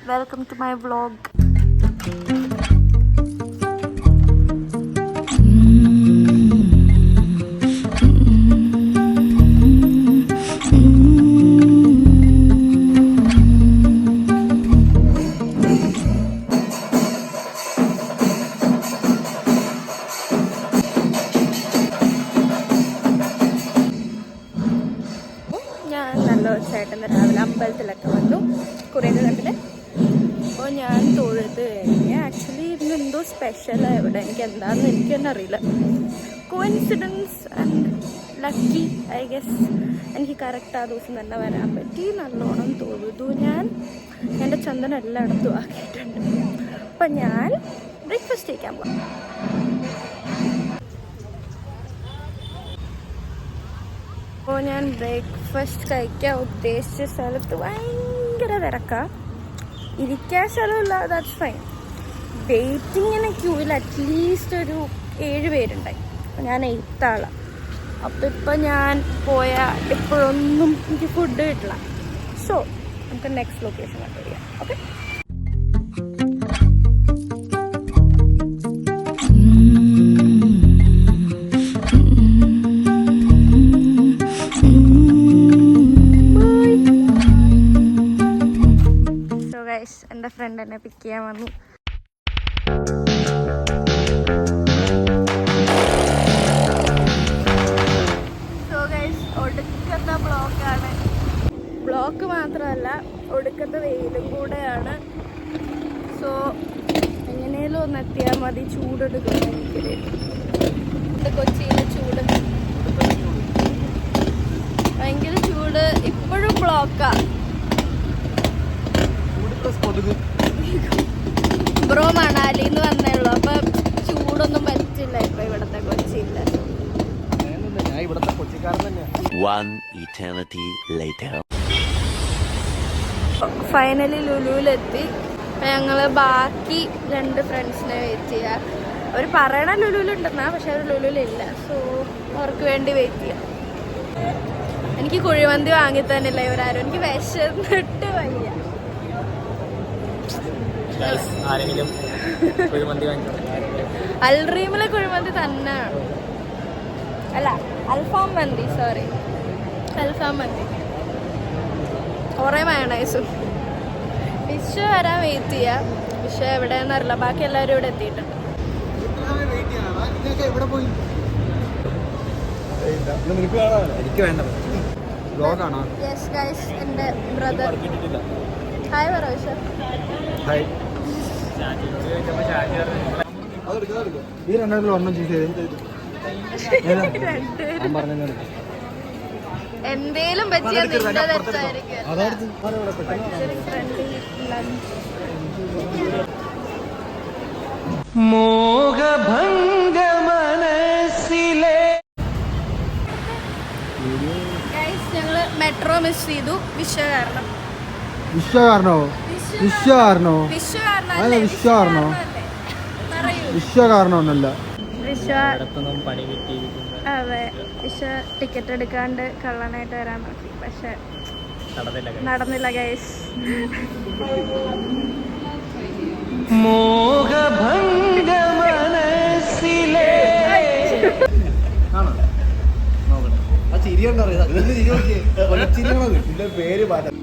welcome to my vlog. ഞാൻ നല്ല ദിവസമായിട്ട് രാവിലെ അമ്പലത്തിലൊക്കെ വന്നു കുറേ കണ്ടിട്ട്. അപ്പോൾ ഞാൻ തൊഴുത് കഴിഞ്ഞ് ആക്ച്വലി ഇന്ന് എന്തോ സ്പെഷ്യലാണ് ഇവിടെ. എനിക്ക് എന്താണെന്ന് എനിക്ക് തന്നെ അറിയില്ല. Coincidence and lucky I guess. എനിക്ക് കറക്റ്റ് ആ ദിവസം തന്നെ വരാൻ പറ്റി. നല്ലോണം തൊഴുതു ഞാൻ. എൻ്റെ ചന്ദനം എല്ലായിടത്തും ആക്കിയിട്ടുണ്ട്. അപ്പം ഞാൻ ബ്രേക്ക്ഫാസ്റ്റ് കഴിക്കാൻ പോകാം. അപ്പോൾ ഞാൻ ബ്രേക്ക്ഫാസ്റ്റ് കഴിക്കാൻ ഉദ്ദേശിച്ച സ്ഥലത്ത് ഭയങ്കര തിരക്കാണ്. ഇരിക്കാൻ സ്ഥലമില്ല, ദാറ്റ്സ് ഫൈൻ. വെയിറ്റിങ്ങിന് ക്യൂവിൽ അറ്റ്ലീസ്റ്റ് ഒരു 7 പേരുണ്ടായി. അപ്പോൾ ഞാൻ 8th ആളാണ്. അപ്പോൾ ഇപ്പം ഞാൻ പോയാൽ എപ്പോഴൊന്നും എനിക്ക് ഫുഡ് കിട്ടില്ല. സോ നമുക്ക് നെക്സ്റ്റ് ലൊക്കേഷൻ കണ്ടുപിടിക്കാം. ഓക്കെ. എൻ്റെ ഫ്രണ്ട് എന്നെ പിക്ക് ചെയ്യാൻ വന്നു. സോ ഗൈസ്, ഒടുക്കത്തെ ബ്ലോക്കാണ്. ബ്ലോക്ക് മാത്രമല്ല, ഒടുക്കത്തെ വെയിലും കൂടെയാണ്. സോ എങ്ങനെയും ഒന്ന് എത്തിയാൽ മതി. ചൂടെടുക്കുന്നു എനിക്കൊരു. ഇത് കൊച്ചിയിലെ ചൂട് ഭയങ്കര ചൂട്. ഇപ്പോഴും ബ്ലോക്കാണ്. ബ്രോ മണാലിന്ന് വന്നേ ഉള്ളൂ. അപ്പൊ ചൂടൊന്നും പറ്റില്ല ഇപ്പൊ ഇവിടത്തെ കൊച്ചിയില്ല. ഫൈനലി ലുലുവിലെത്തി. ഞങ്ങള് ബാക്കി 2 ഫ്രണ്ട്സിനെ വെയിറ്റ് ചെയ്യാം. അവർ പറയണ ലുലുവിലുണ്ടെന്നാ, പക്ഷെ അവർ ലുലുവിലില്ല. സോ അവർക്ക് വേണ്ടി വെയിറ്റ് ചെയ്യാം. എനിക്ക് കുഴിമന്തി വാങ്ങി തന്നില്ല ഇവരാരും. എനിക്ക് വിശന്നിട്ട് വയ്യ. അൽറീമിലെ കുഴിമന്തി തന്നെ, അല്ല അൽഫാം മന്തി, സോറി അൽഫാം മന്തി. കുറേ മയണൈസും. വിഷ വരാൻ വെയിറ്റ് ചെയ്യാം. വിഷ എവിടെയെന്ന് അറിയില്ല. ബാക്കി എല്ലാവരും ഇവിടെ എത്തിയിട്ടുണ്ട്. യെസ് ഗൈസ്, എൻ്റെ ബ്രദർ. ഹായ് പറ വിഷ. ഹായ്. എന്തേലും പറ്റിയ മോഹഭംഗ മനസ്സിലെ. ഞങ്ങള് മെട്രോ മിസ് ചെയ്തു വിഷ കാരണം. വിശ്വകാരണമൊന്നല്ല. അതെ, വിഷ ടിക്കറ്റ് എടുക്കാണ്ട് കള്ളനായിട്ട് വരാൻ നോക്കി. പക്ഷെ നടന്നില്ല ഗൈസ്. മോഹഭംഗ മനസ്സിലെ പേര് മാറ്റാം.